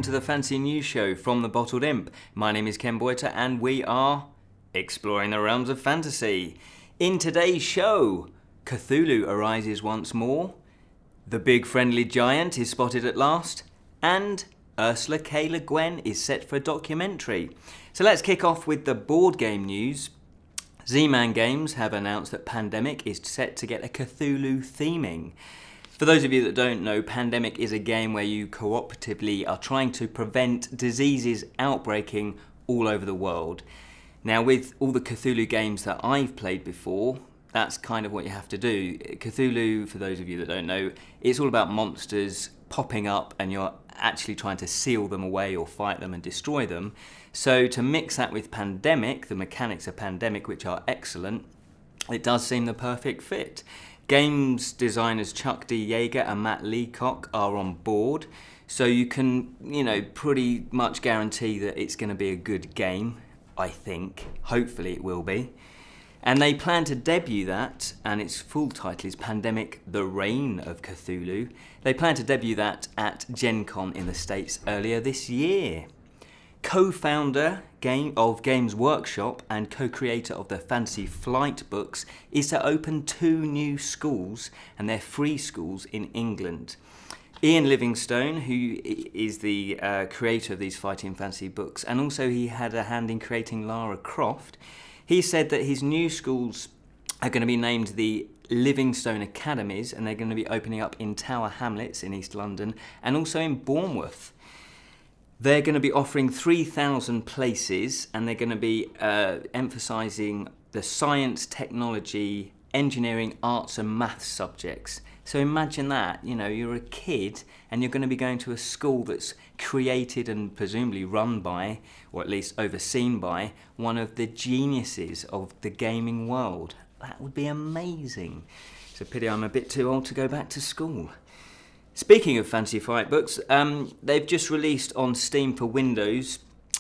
to the Fantasy News Show from the Bottled Imp. My name is Ken Boyter and we are exploring the realms of fantasy. In today's show, Cthulhu arises once more, the big friendly giant is spotted at last, and Ursula K Le Guin is set for a documentary. So let's kick off with the board game news. Z-Man Games have announced that Pandemic is set to get a Cthulhu theming. For those of you that don't know, Pandemic is a game where you cooperatively are trying to prevent diseases outbreaking all over the world. Now, with all the Cthulhu games that I've played before, that's kind of what you have to do. Cthulhu, for those of you that don't know, it's all about monsters popping up and you're actually trying to seal them away or fight them and destroy them. So to mix that with Pandemic, the mechanics of Pandemic, which are excellent, it does seem the perfect fit. Games designers Chuck D. Yeager and Matt Leacock are on board, so you can, pretty much guarantee that it's going to be a good game, I think. Hopefully it will be. And they plan to debut that, and its full title is Pandemic: The Reign of Cthulhu. They plan to debut that at Gen Con in the States earlier this year. Co-founder of Games Workshop and co-creator of the Fantasy Flight books is to open 2 new schools, and they're free schools in England. Ian Livingstone, who is the creator of these fighting fantasy books, and also he had a hand in creating Lara Croft, he said that his new schools are going to be named the Livingstone Academies, and they're going to be opening up in Tower Hamlets in East London and also in Bournemouth. They're going to be offering 3,000 places, and they're going to be emphasising the science, technology, engineering, arts and maths subjects. So imagine that, you're a kid and you're going to be going to a school that's created and presumably run by, or at least overseen by, one of the geniuses of the gaming world. That would be amazing. It's a pity I'm a bit too old to go back to school. Speaking of Fantasy Flight books, they've just released on Steam for Windows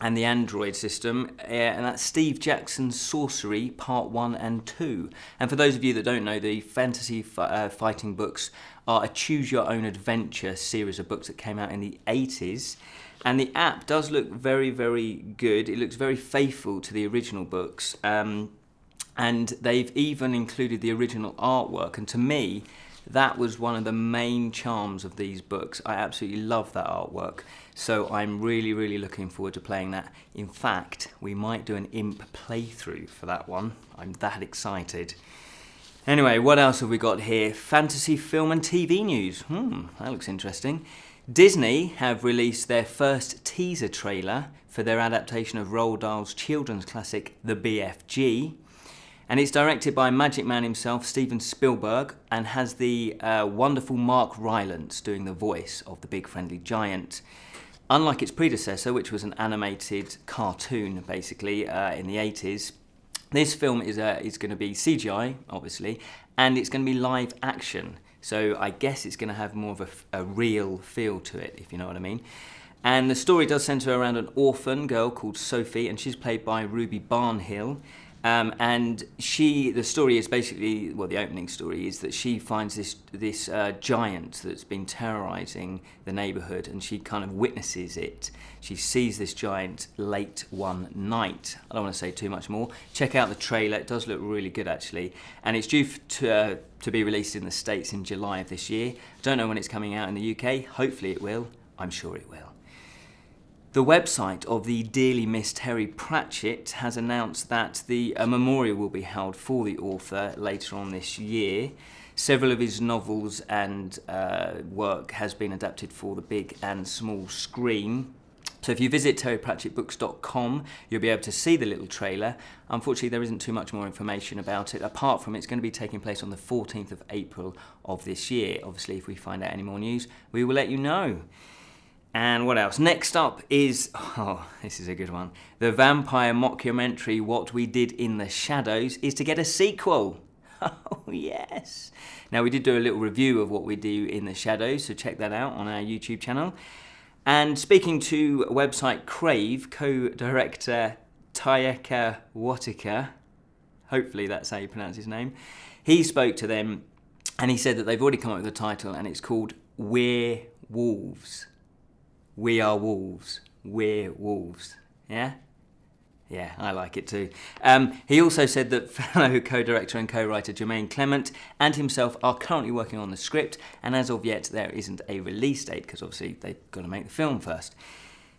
and the Android system, and that's Steve Jackson's Sorcery Part 1 and 2. And for those of you that don't know, the fantasy fighting books are a choose-your-own-adventure series of books that came out in the 80s. And the app does look very, very good. It looks very faithful to the original books. And they've even included the original artwork. And to me, that was one of the main charms of these books. I absolutely love that artwork. So I'm really, really looking forward to playing that. In fact, we might do an Imp playthrough for that one. I'm that excited. Anyway, what else have we got here? Fantasy film and TV news. That looks interesting. Disney have released their first teaser trailer for their adaptation of Roald Dahl's children's classic, The BFG. And it's directed by Magic Man himself, Steven Spielberg, and has the wonderful Mark Rylance doing the voice of the big friendly giant. Unlike its predecessor, which was an animated cartoon, basically, in the 80s, this film is going to be CGI, obviously, and it's going to be live action. So I guess it's going to have more of a real feel to it, if you know what I mean. And the story does centre around an orphan girl called Sophie, and she's played by Ruby Barnhill. And the story is basically, the opening story is that she finds this giant that's been terrorising the neighbourhood, and she kind of witnesses it. She sees this giant late one night. I don't want to say too much more. Check out the trailer. It does look really good, actually. And it's due to be released in the States in July of this year. Don't know when it's coming out in the UK. Hopefully it will. I'm sure it will. The website of the dearly missed Terry Pratchett has announced that a memorial will be held for the author later on this year. Several of his novels and work has been adapted for the big and small screen. So if you visit terrypratchettbooks.com, you'll be able to see the little trailer. Unfortunately, there isn't too much more information about it, apart from it's going to be taking place on the 14th of April of this year. Obviously, if we find out any more news, we will let you know. And what else? Next up is, this is a good one. The vampire mockumentary What We Did in the Shadows is to get a sequel. Oh, yes. Now, we did do a little review of What We Do in the Shadows, so check that out on our YouTube channel. And speaking to website Crave, co-director Taika Waititi, hopefully that's how you pronounce his name, he spoke to them and he said that they've already come up with a title and it's called We're Wolves. We are wolves. We're wolves. Yeah? Yeah, I like it too. He also said that fellow co-director and co-writer Jermaine Clement and himself are currently working on the script, and as of yet there isn't a release date because obviously they've got to make the film first.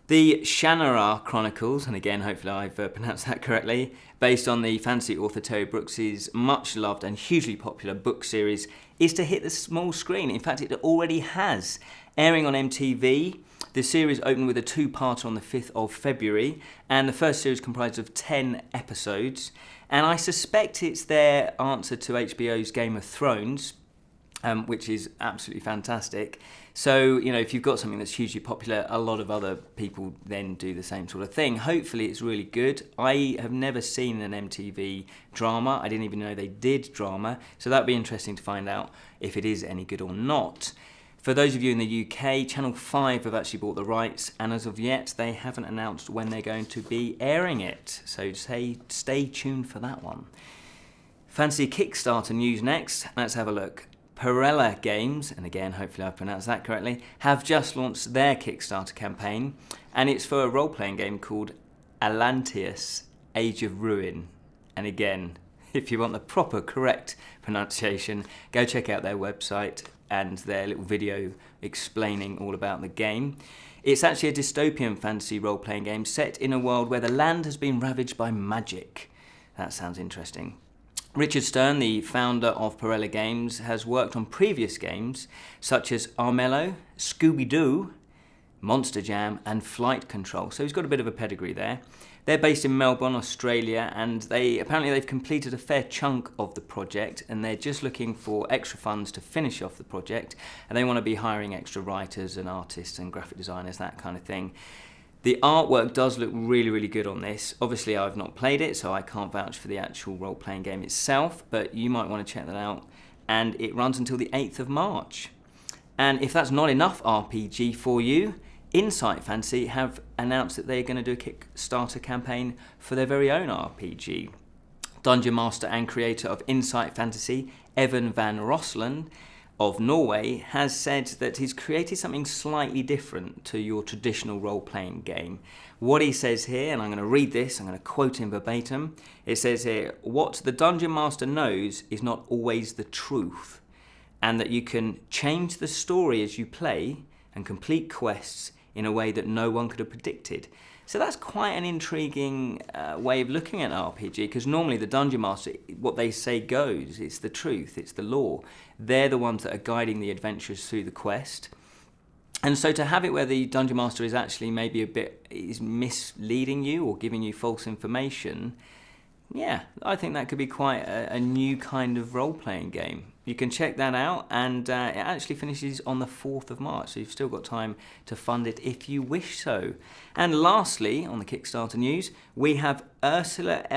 The Shannara Chronicles, and again hopefully I've pronounced that correctly, based on the fantasy author Terry Brooks's much loved and hugely popular book series, is to hit the small screen. In fact, it already has. Airing on MTV, the series opened with a two-parter on the 5th of February, and the first series comprised of 10 episodes. And I suspect it's their answer to HBO's Game of Thrones, which is absolutely fantastic. So, you know, if you've got something that's hugely popular, a lot of other people then do the same sort of thing. Hopefully it's really good. I have never seen an MTV drama. I didn't even know they did drama. So that'd be interesting to find out if it is any good or not. For those of you in the UK, Channel 5 have actually bought the rights, and as of yet, they haven't announced when they're going to be airing it. So stay tuned for that one. Fancy Kickstarter news next. Let's have a look. Parhelia Games, and again, hopefully I've pronounced that correctly, have just launched their Kickstarter campaign, and it's for a role-playing game called Atlantis Age of Ruin. And again, if you want the proper, correct pronunciation, go check out their website and their little video explaining all about the game. It's actually a dystopian fantasy role-playing game set in a world where the land has been ravaged by magic. That sounds interesting. Richard Stern, the founder of Parhelia Games, has worked on previous games such as Armello, Scooby-Doo, Monster Jam and Flight Control. So he's got a bit of a pedigree there. They're based in Melbourne, Australia, and they've completed a fair chunk of the project, and they're just looking for extra funds to finish off the project, and they want to be hiring extra writers and artists and graphic designers, that kind of thing. The artwork does look really, really good on this. Obviously, I've not played it, so I can't vouch for the actual role-playing game itself, but you might want to check that out. And it runs until the 8th of March. And if that's not enough RPG for you, Insight Fantasy have announced that they're going to do a Kickstarter campaign for their very own RPG. Dungeon Master and creator of Insight Fantasy, Evan Van Rossland of Norway, has said that he's created something slightly different to your traditional role-playing game. What he says here, and I'm going to read this, I'm going to quote him verbatim. It says here, "What the Dungeon Master knows is not always the truth, and that you can change the story as you play and complete quests in a way that no one could have predicted." So that's quite an intriguing way of looking at an RPG, because normally the Dungeon Master, what they say goes. It's the truth, it's the law. They're the ones that are guiding the adventurers through the quest. And so to have it where the Dungeon Master is actually maybe is misleading you or giving you false information, yeah, I think that could be quite a new kind of role-playing game. You can check that out, and it actually finishes on the 4th of March, so you've still got time to fund it if you wish so. And lastly, on the Kickstarter news, we have Ursula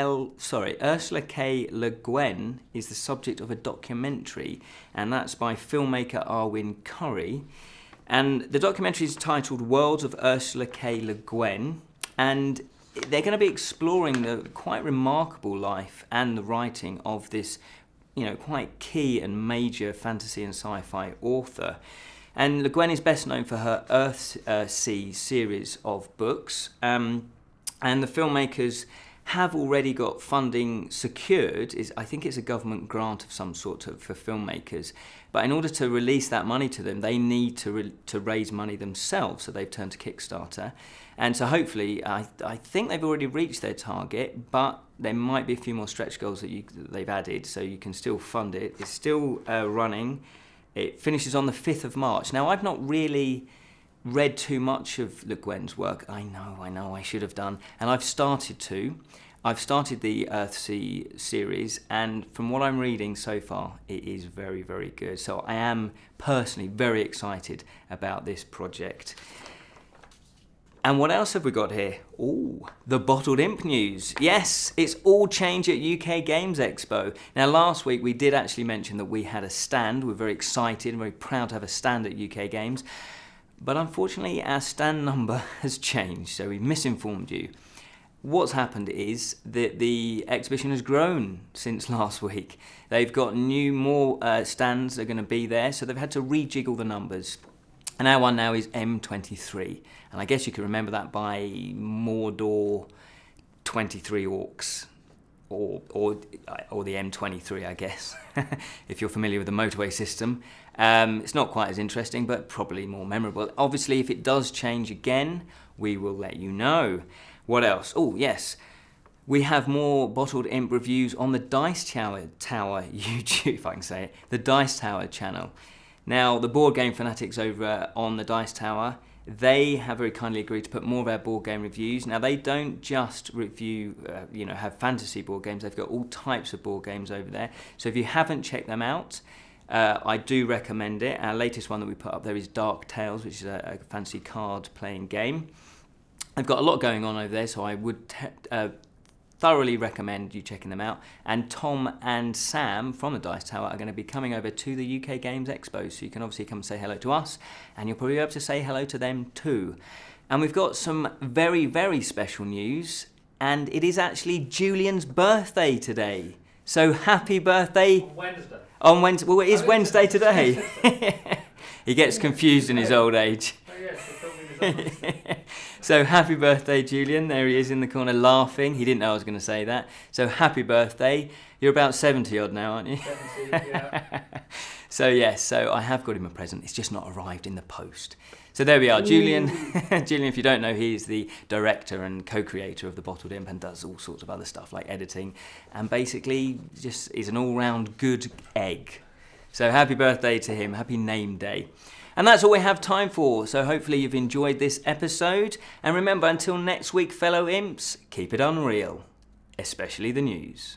K Le Guin is the subject of a documentary, and that's by filmmaker Arwin Curry. And the documentary is titled Worlds of Ursula K Le Guin, and they're going to be exploring the quite remarkable life and the writing of this, quite key and major fantasy and sci-fi author. And Le Guin is best known for her Earthsea series of books. And the filmmakers have already got funding secured. I think it's a government grant of some sort for filmmakers. But in order to release that money to them, they need to raise money themselves. So they've turned to Kickstarter. And so hopefully, I think they've already reached their target, but there might be a few more stretch goals that they've added, so you can still fund it. It's still running. It finishes on the 5th of March. Now, I've not really read too much of Le Guin's work. I know, I should have done. And I've started the Earthsea series, and from what I'm reading so far, it is very, very good. So I am personally very excited about this project. And what else have we got here? Oh, the Bottled Imp news. Yes, it's all change at UK Games Expo. Now, last week we did actually mention that we had a stand. We're very excited and very proud to have a stand at UK Games. But unfortunately, our stand number has changed, so we misinformed you. What's happened is that the exhibition has grown since last week. They've got more stands that are going to be there, so they've had to rejiggle the numbers. And our one now is M23. And I guess you can remember that by Mordor 23 Orcs. Or the M23, I guess, if you're familiar with the motorway system. It's not quite as interesting, but probably more memorable. Obviously, if it does change again, we will let you know. What else? Oh, yes. We have more Bottled Imp reviews on the Dice Tower YouTube, if I can say it, the Dice Tower channel. Now, the board game fanatics over on the Dice Tower, they have very kindly agreed to put more of our board game reviews. Now, they don't just review, have fantasy board games. They've got all types of board games over there. So if you haven't checked them out, I do recommend it. Our latest one that we put up there is Dark Tales, which is a fantasy card playing game. They've got a lot going on over there, so I would thoroughly recommend you checking them out. And Tom and Sam from the Dice Tower are going to be coming over to the UK Games Expo, so you can obviously come say hello to us, and you'll probably be able to say hello to them too. And we've got some very, very special news, and it is actually Julian's birthday today. So happy birthday. On Wednesday. On Wednesday. Well, it is Wednesday today. He gets confused in his old age. Oh, yes, I thought we was So happy birthday, Julian. There he is in the corner laughing. He didn't know I was going to say that. So happy birthday. You're about 70 odd now, aren't you? 70, yeah. So yes, so I have got him a present. It's just not arrived in the post. So there we are, Julian. Julian, if you don't know, he is the director and co-creator of the Bottled Imp and does all sorts of other stuff like editing, and basically just is an all-round good egg. So happy birthday to him. Happy name day. And that's all we have time for, so hopefully you've enjoyed this episode. And remember, until next week, fellow imps, keep it unreal, especially the news.